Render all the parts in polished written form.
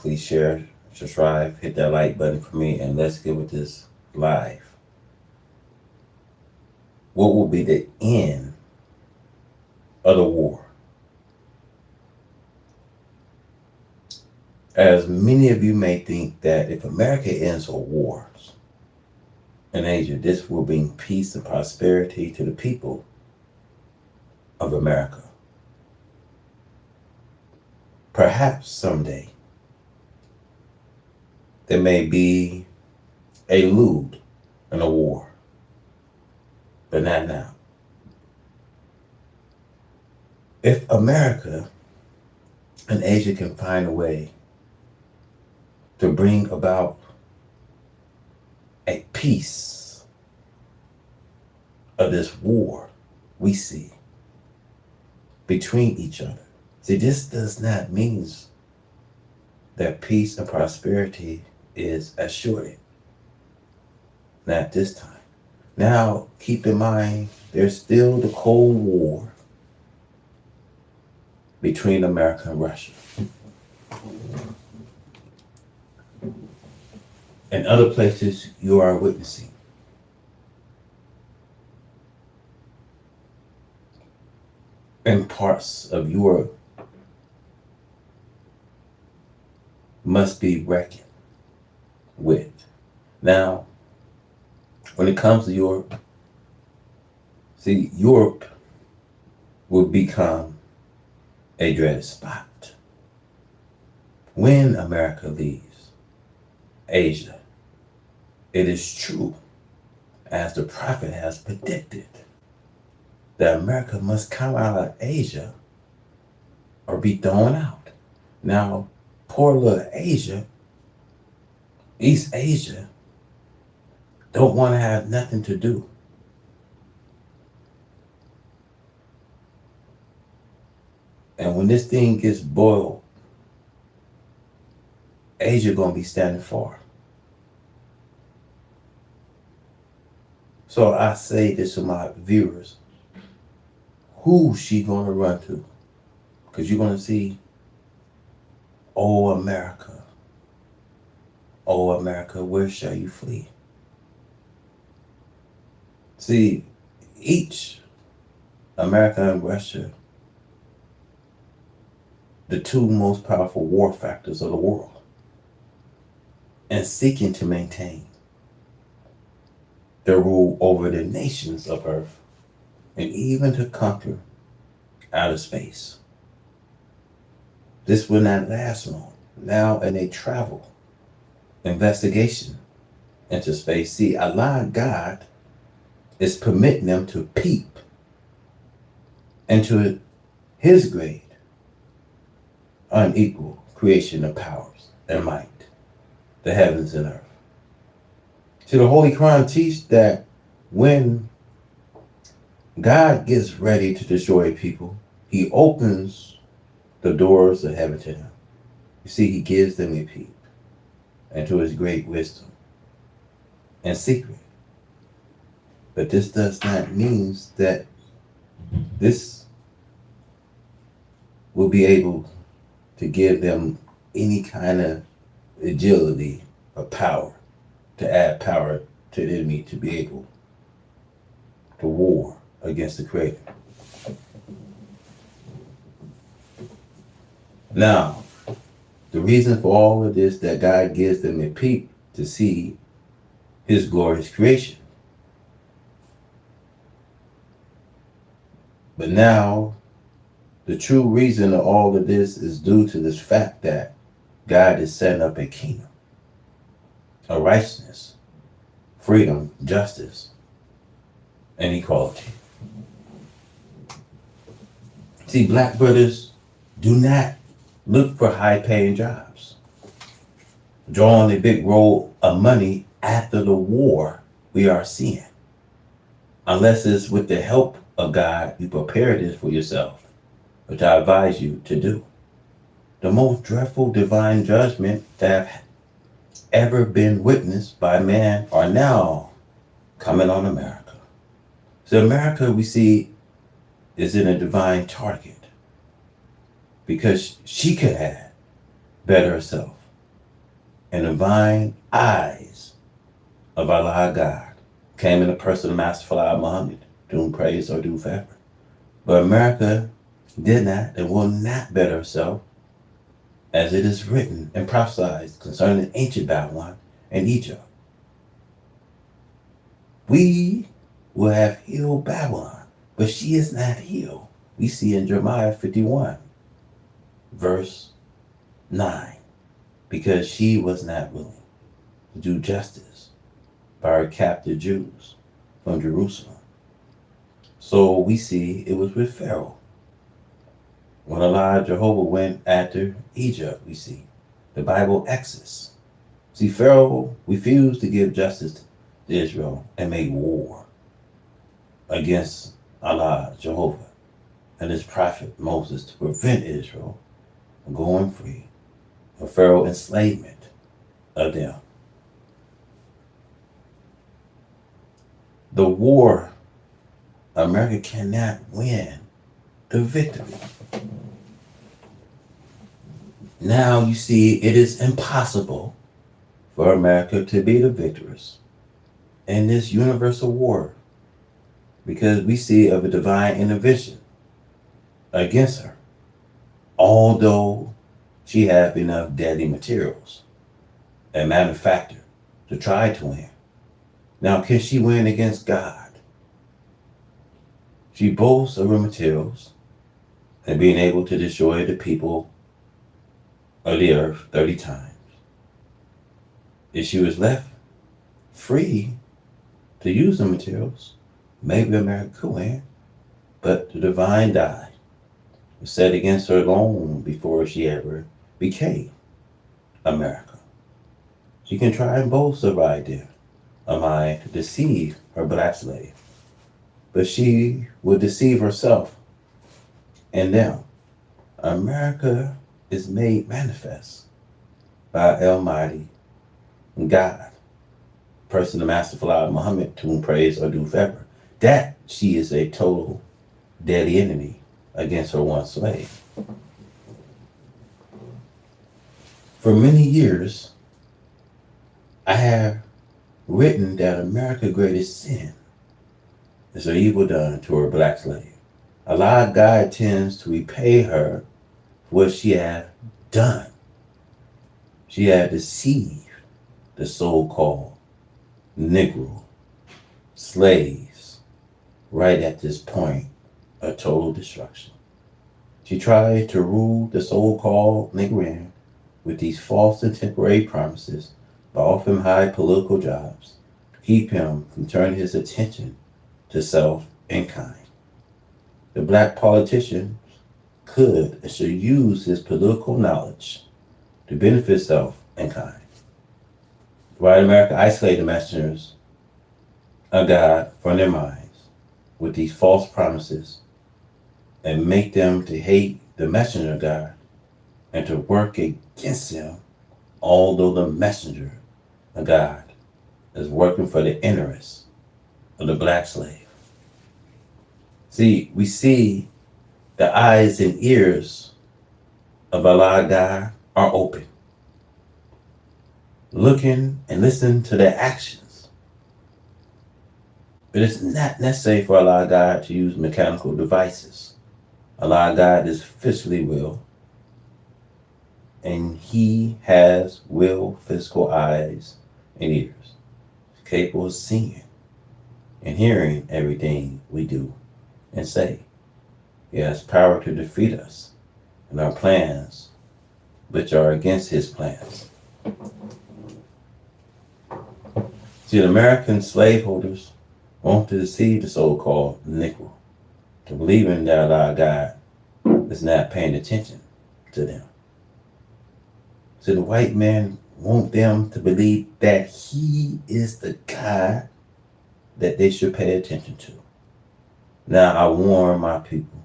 Please share, subscribe, hit that like button for me, and let's get with this live. What will be the end of the war? As many of you may think that if America ends all wars in Asia, this will bring peace and prosperity to the people of America. Perhaps someday there may be a lewd in a war, but not now. If America and Asia can find a way to bring about a peace of this war we see between each other. See, this does not mean that peace and prosperity is assured. Not this time. Now, keep in mind, there's still the Cold War between America and Russia. And other places you are witnessing. In parts of Europe must be reckoned with. Now, when it comes to Europe, see, Europe will become a dreaded spot when America leaves Asia. It is true, as the prophet has predicted, that America must come out of Asia or be thrown out. Now, poor little Asia, East Asia, don't want to have nothing to do. And when this thing gets boiled, Asia gonna be standing far. So I say this to my viewers, who she gonna run to? Because you're gonna see, oh America, where shall you flee? See, each America and Russia, the two most powerful war factors of the world, and seeking to maintain their rule over the nations of Earth, and even to conquer outer space. This will not last long. Now, in a travel investigation into space, see, Allah God is permitting them to peep into His great, unequal creation of powers and might, the heavens and earth. See, the Holy Quran teaches that when God gets ready to destroy people, He opens the doors of heaven to them. You see, He gives them a peep into His great wisdom and secret. But this does not mean that this will be able to give them any kind of agility or power, to add power to the enemy to be able to war against the Creator. Now, the reason for all of this, that God gives them a peep to see His glorious creation. But now, the true reason of all of this is due to this fact that God is setting up a kingdom of righteousness, freedom, justice, and equality. See, black brothers do not look for high-paying jobs, drawing a big roll of money after the war we are seeing. Unless it's with the help of God, you prepare this for yourself, which I advise you to do. The most dreadful divine judgment that have ever been witnessed by man are now coming on America. So America, we see, is in a divine target because she could have better herself. and divine eyes of Allah God came in the person of Master Fard Muhammad, to whom praise are due forever. But America did not and will not better herself, as it is written and prophesied concerning ancient Babylon and Egypt. We will have healed Babylon, but she is not healed. We see in Jeremiah 51, verse 9, because she was not willing to do justice by her captive Jews from Jerusalem. So we see it was with Pharaoh. When Allah Jehovah went after Egypt, we see the Bible Exodus. See, Pharaoh refused to give justice to Israel and made war against Allah Jehovah and his prophet Moses to prevent Israel from going free from Pharaoh's enslavement of them. The war, America cannot win the victory. Now you see it is impossible for America to be the victors in this universal war, because we see of a divine intervention against her, although she have enough deadly materials and manufacture to try to win. Now, can she win against God? She boasts of her materials and being able to destroy the people of the earth 30 times. If she was left free to use the materials, maybe America could win. But the divine die was set against her long before she ever became America. She can try and boast of her idea of mine to deceive her black slave, but she will deceive herself and them. America is made manifest by Almighty God, person of Master Fard Muhammad, to whom praise are due forever, that she is a total deadly enemy against her one slave. For many years, I have written that America's greatest sin is her evil done to her black slave. Allah God tends to repay her for what she hath done. She had deceived the so-called Negro slaves right at this point of total destruction. She tried to rule the so-called Negrian with these false and temporary promises by offering high political jobs to keep him from turning his attention to self and kind. The black politicians could and should use his political knowledge to benefit self and kind. White America isolated the messengers of God from their minds with these false promises and make them to hate the messenger of God and to work against him, although the messenger of God is working for the interests of the black slave. See, we see the eyes and ears of Allah God are open, looking and listening to their actions. But it's not necessary for Allah God to use mechanical devices. Allah God is physically will, and he has will, physical eyes and ears. He's capable of seeing and hearing everything we do and say. He has power to defeat us and our plans, which are against his plans. See, the American slaveholders want to deceive the so-called Negro to believing that our God is not paying attention to them. So the white man want them to believe that he is the God that they should pay attention to. Now I warn my people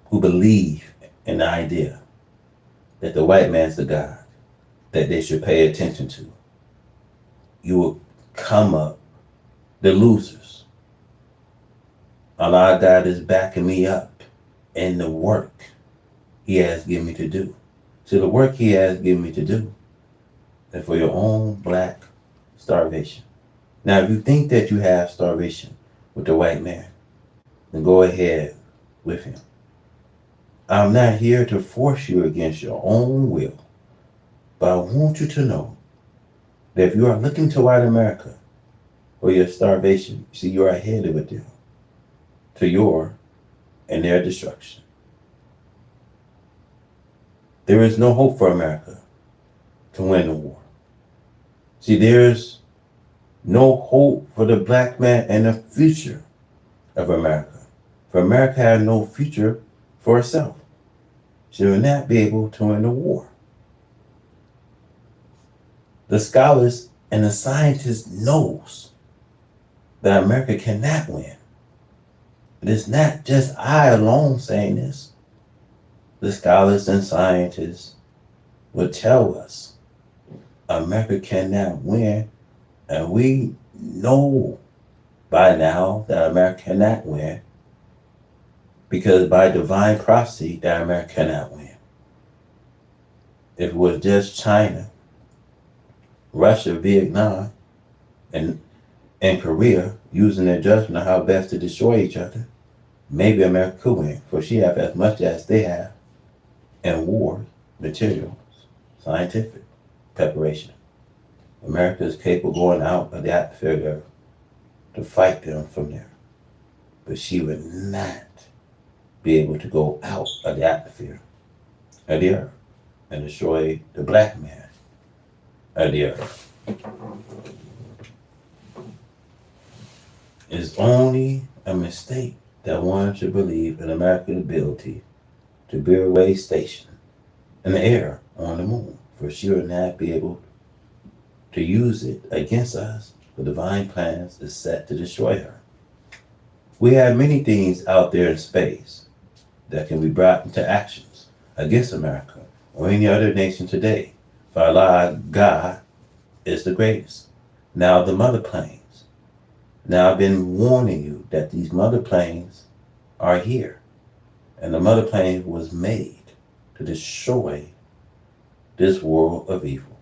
who believe in the idea that the white man's the God that they should pay attention to. You will come up the losers. Allah God is backing me up in the work he has given me to do. So the work he has given me to do and for your own black starvation. Now, if you think that you have starvation with the white man, then go ahead with him. I'm not here to force you against your own will, but I want you to know that if you are looking to white America for your starvation, you see, you are headed with them to your and their destruction. There is no hope for America to win the war. See, there's no hope for the black man and the future of America. For America has no future for itself. She will not be able to win the war. The scholars and the scientists knows that America cannot win. It is not just I alone saying this. The scholars and scientists will tell us America cannot win, and we know by now that America cannot win because by divine prophecy that America cannot win. If it was just China, Russia, Vietnam, and Korea using their judgment on how best to destroy each other, maybe America could win, for she have as much as they have in war, materials, scientific preparation. America is capable of going out of the atmosphere of the earth to fight them from there. But she would not be able to go out of the atmosphere of the earth and destroy the black man of the earth. It's only a mistake that one should believe in America's ability to build a way station in the air on the moon, for she would not be able to use it against us. The divine plans is set to destroy her. We have many things out there in space that can be brought into actions against America or any other nation today. For Allah, God is the greatest. Now the mother planes. Now I've been warning you that these mother planes are here. And the mother plane was made to destroy this world of evil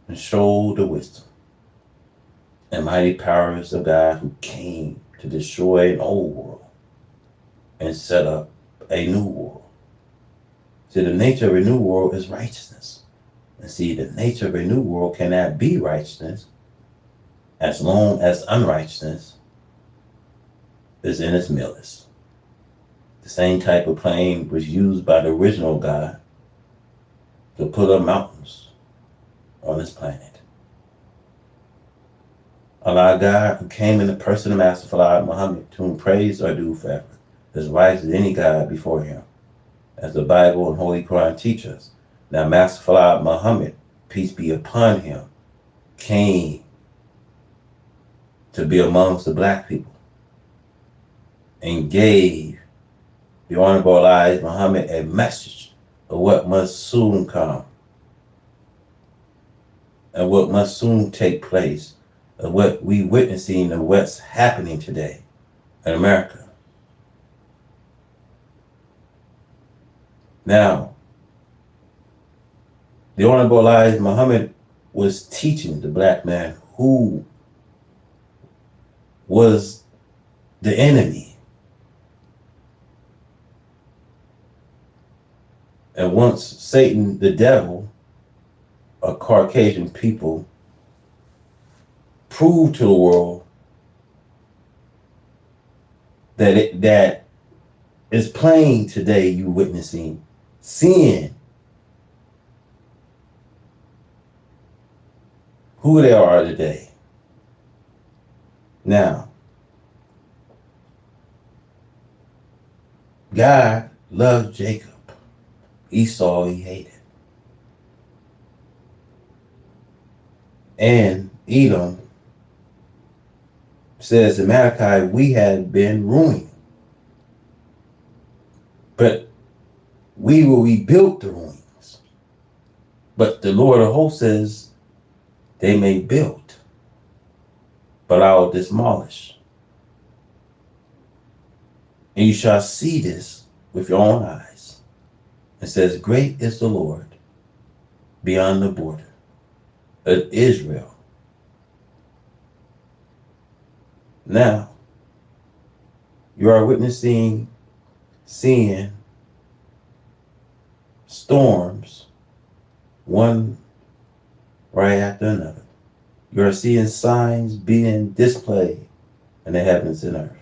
and show the wisdom and mighty powers of God who came to destroy an old world and set up a new world. See, the nature of a new world is righteousness. And see, the nature of a new world cannot be righteousness as long as unrighteousness is in its midst. The same type of plane was used by the original God to put up mountains on this planet. Allah God, who came in the person of Master Fard Muhammad, to whom praise are due forever, is wise as any God before him, as the Bible and Holy Quran teach us. Now Master Fard Muhammad, peace be upon him, came to be amongst the black people and gave the Honorable Elijah Muhammad a message of what must soon come and what must soon take place, of what we witnessing and what's happening today in America. Now, the Honorable Elijah Muhammad was teaching the black man who was the enemy. And once Satan, the devil, a Caucasian people, proved to the world that is plain today, you witnessing sin, who they are today. Now, God loved Jacob. Esau he hated. And Edom says in Malachi, we had been ruined, but we will rebuild the ruins. But the Lord of hosts says they may build, but I will demolish. And you shall see this with your own eyes. It says, great is the Lord beyond the border of Israel. Now, you are seeing storms, one right after another. You are seeing signs being displayed in the heavens and earth.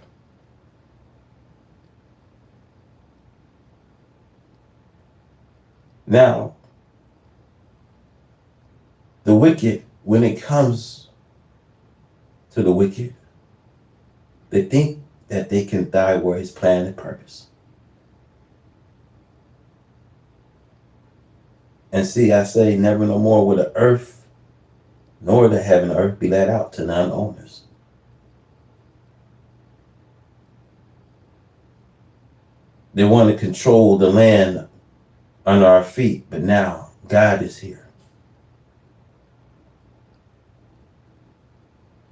Now, the wicked, when it comes to the wicked, they think that they can thwart his plan and purpose. And see, I say, never no more will the earth nor the heaven and earth be let out to non-owners. They want to control the land under our feet, but now God is here.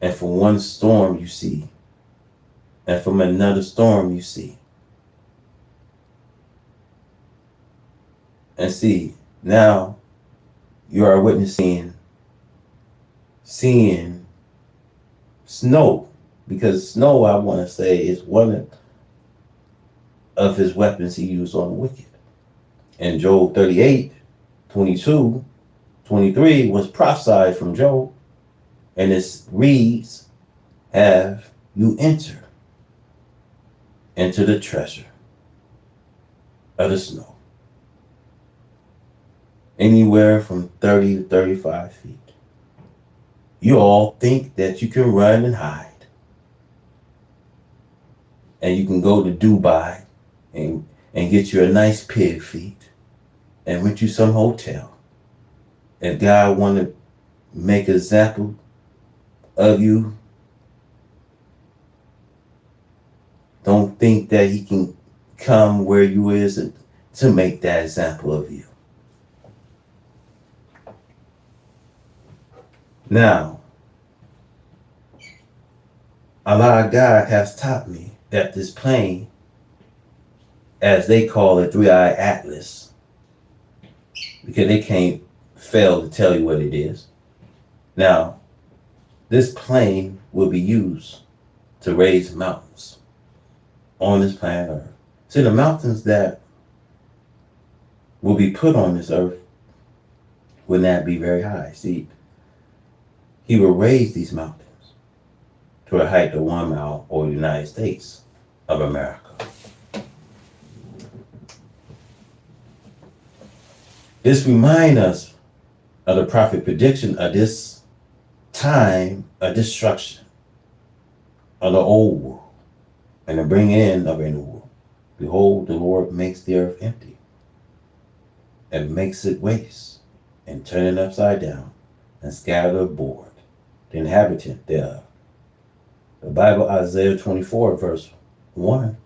And from one storm you see, and from another storm you see. And see, now you are seeing snow, because snow, I want to say, is one of his weapons he used on the wicked. And Job 38, 22, 23 was prophesied from Job. And it reads, have you enter into the treasure of the snow? Anywhere from 30 to 35 feet. You all think that you can run and hide. And you can go to Dubai and get you a nice pig feet and rent you some hotel. If God want to make an example of you, don't think that he can come where you is to make that example of you. Now, Allah God has taught me that this plane, as they call it, 3-eye atlas, because they can't fail to tell you what it is. Now, this plane will be used to raise mountains on this planet Earth. See, the mountains that will be put on this earth will not be very high. See, he will raise these mountains to a height of 1 mile over the United States of America. This reminds us of the prophet prediction of this time of destruction of the old world and the bringing in of a new world. Behold, the Lord makes the earth empty and makes it waste and turn it upside down and scatter abroad the inhabitant thereof. The Bible, Isaiah 24, verse 1.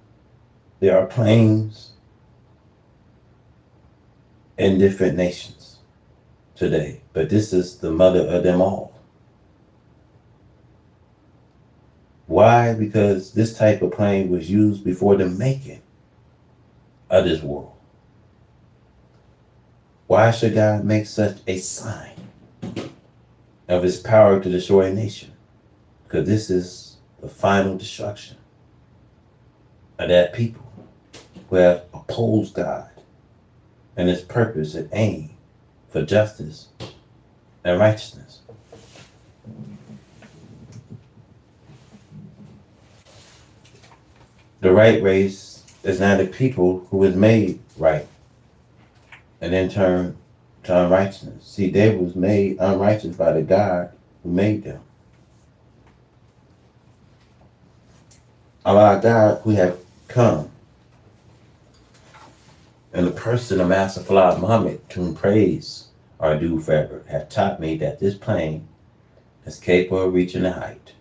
There are plains in different nations today, but this is the mother of them all. Why? Because this type of plane was used before the making of this world. Why should God make such a sign of his power to destroy a nation? Because this is the final destruction of that people who have opposed God and his purpose and aim for justice and righteousness. The right race is not a people who is made right and then turn to unrighteousness. See, they was made unrighteous by the God who made them. Our God who have come in the person of Master Fard Muhammad, to whom praise are due forever, have taught me that this plane is capable of reaching a height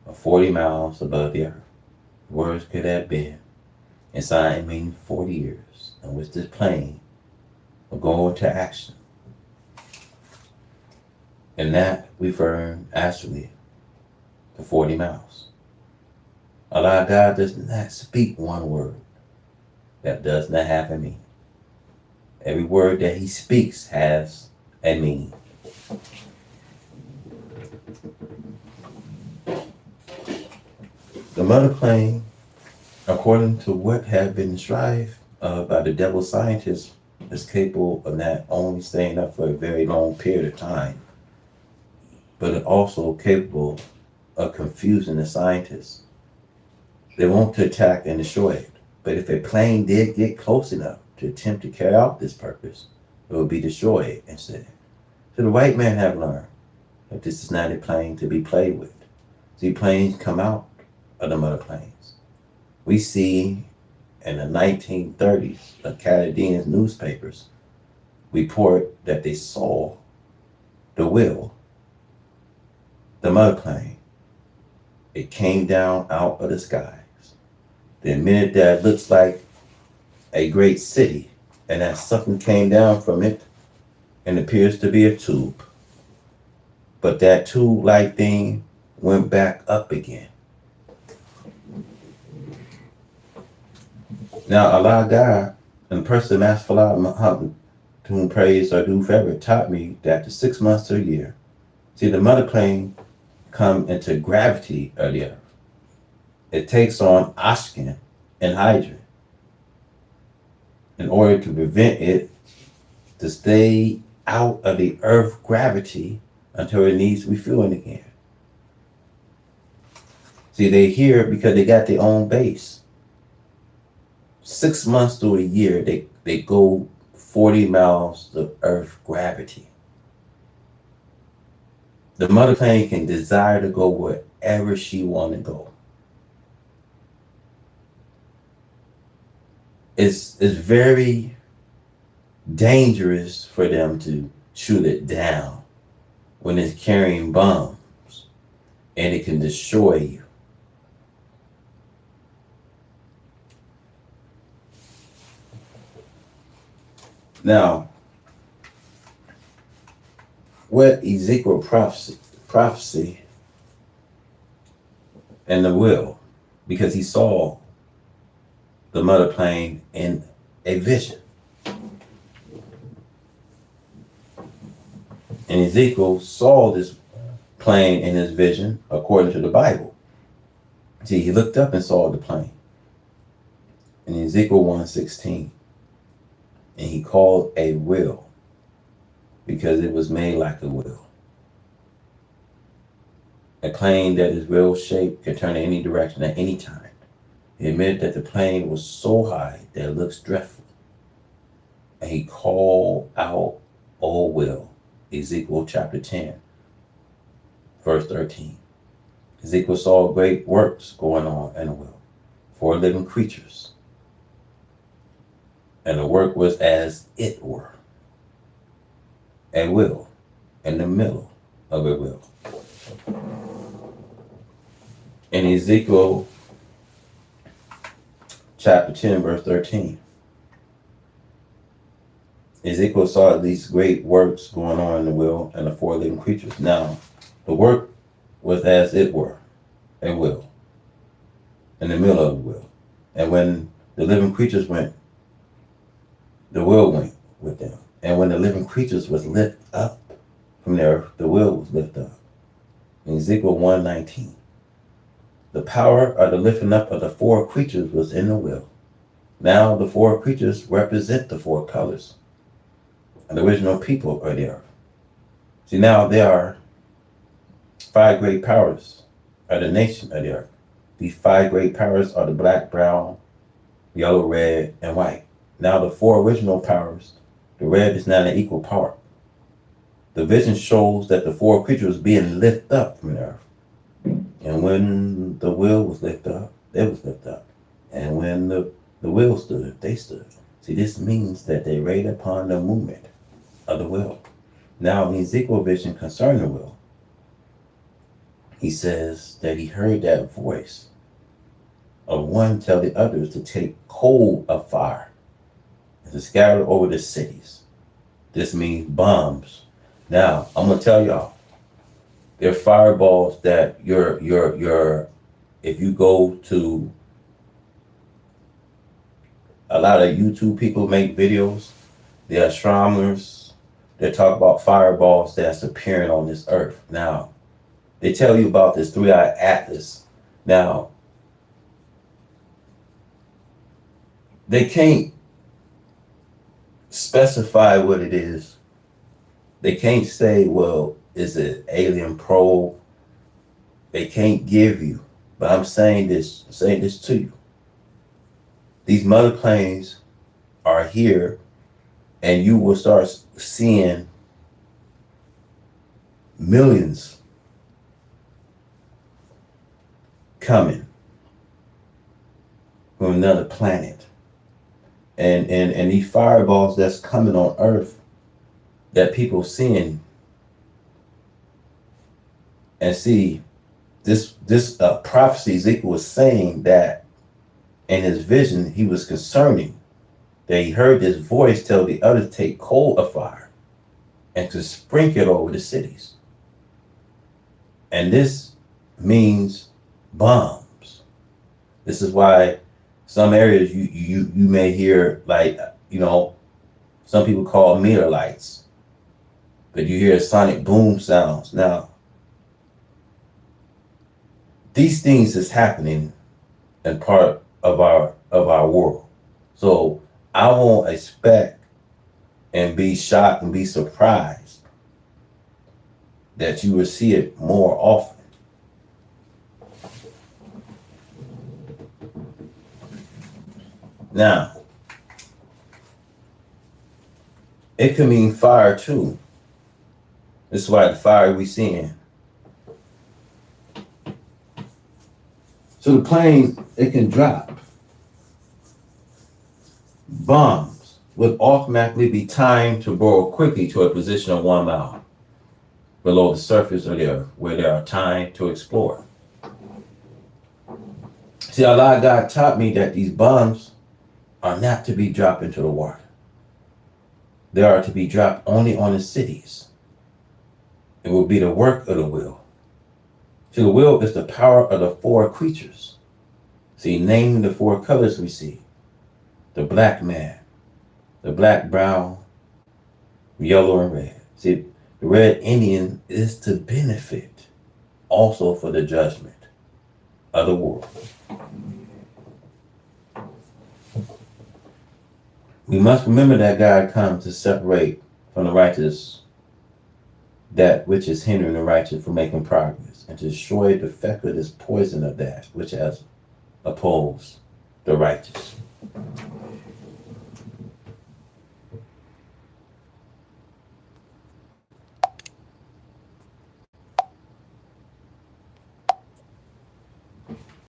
of 40 miles above the earth. Words could have been and sign meaning 40 years in which this plane will go into action. And that referring actually to 40 miles. Allah God does not speak one word that does not have a meaning. Every word that he speaks has a meaning. mother plane, according to what had been described by the devil scientists, is capable of not only staying up for a very long period of time, but it also capable of confusing the scientists. They want to attack and destroy it. But if a plane did get close enough to attempt to carry out this purpose, it would be destroyed instead. So the white man have learned that this is not a plane to be played with. See, planes come out of the mother planes. We see in the 1930s, the Canadian newspapers report that they saw the wheel, the mother plane. It came down out of the skies. The minute that looks like a great city, and that something came down from it and appears to be a tube. But that tube-like thing went back up again. Now, Allah God, and the person Master Muhammad, to whom praise or do forever, taught me that the 6 months to a year, see, the mother plane come into gravity of the earth. It takes on oxygen and hydrogen in order to prevent it to stay out of the earth gravity until it needs refueling again. See, they here because they got their own base. 6 months to a year, they go 40 miles of earth gravity. The mother plane can desire to go wherever she want to go. It's very dangerous for them to shoot it down when it's carrying bombs, and it can destroy you. Now, what Ezekiel prophecy and the will, because he saw the mother plane in a vision. And Ezekiel saw this plane in his vision according to the Bible. See, he looked up and saw the plane in Ezekiel 1:16. And he called a will because it was made like a will. A plane that is well shaped can turn in any direction at any time. He admitted that the plane was so high that it looks dreadful. And he called out, "O will," Ezekiel chapter 10, verse 13. Ezekiel saw great works going on in the will, 4 living creatures. And the work was as it were a will in the middle of a will. In Ezekiel chapter 10, verse 13, Ezekiel saw these great works going on in the will and the 4 living creatures. Now, the work was as it were a will in the middle of the will. And when the living creatures went, the will went with them. And when the living creatures was lifted up from the earth, the will was lifted up. In Ezekiel 1:19, the power of the lifting up of the 4 creatures was in the will. Now the 4 creatures represent the 4 colors and the original people of the earth. See, now there are 5 great powers of the nation of the earth. These 5 great powers are the black, brown, yellow, red, and white. Now the 4 original powers, the red is not an equal part. The vision shows that the 4 creatures being lifted up from the earth. And when the will was lifted up, they was lifted up. And when the will stood, they stood. See, this means that they rate upon the movement of the will. Now, in Ezekiel vision concerning the will, he says that he heard that voice of one tell the others to take hold of fire and to scatter over the cities. This means bombs. Now, I'm gonna tell y'all, there are fireballs that if you go to a lot of YouTube people make videos, the astronomers, they talk about fireballs that's appearing on this earth. Now, they tell you about this 3-eye atlas. Now, they can't specify what it is. They can't say, well, is it alien probe? They can't give you. But I'm saying this to you. These mother planes are here, and you will start seeing millions coming from another planet. And these fireballs that's coming on Earth that people seeing and see, this prophecy, Ezekiel was saying that in his vision, he was concerning that he heard this voice tell the other to take coal of fire and to sprinkle it over the cities. And this means bombs. This is why some areas you may hear, like, some people call meteorites, but you hear sonic boom sounds. Now, these things is happening in part of our world. So I won't expect and be shocked and be surprised that you will see it more often. Now, it can mean fire too. This is why the fire we seeing. So the plane, it can drop. Bombs would automatically be timed to roll quickly to a position of 1 mile below the surface of the earth, where there are time to explore. See, Allah God taught me that these bombs are not to be dropped into the water. They are to be dropped only on the cities. It will be the work of the will. See, the will is the power of the 4 creatures. See, naming the 4 colors we see. The black man, the black, brown, yellow, and red. See, the red Indian is to benefit also for the judgment of the world. We must remember that God comes to separate from the righteous that which is hindering the righteous from making progress, and to destroy the effect of this poison of that which has opposed the righteous.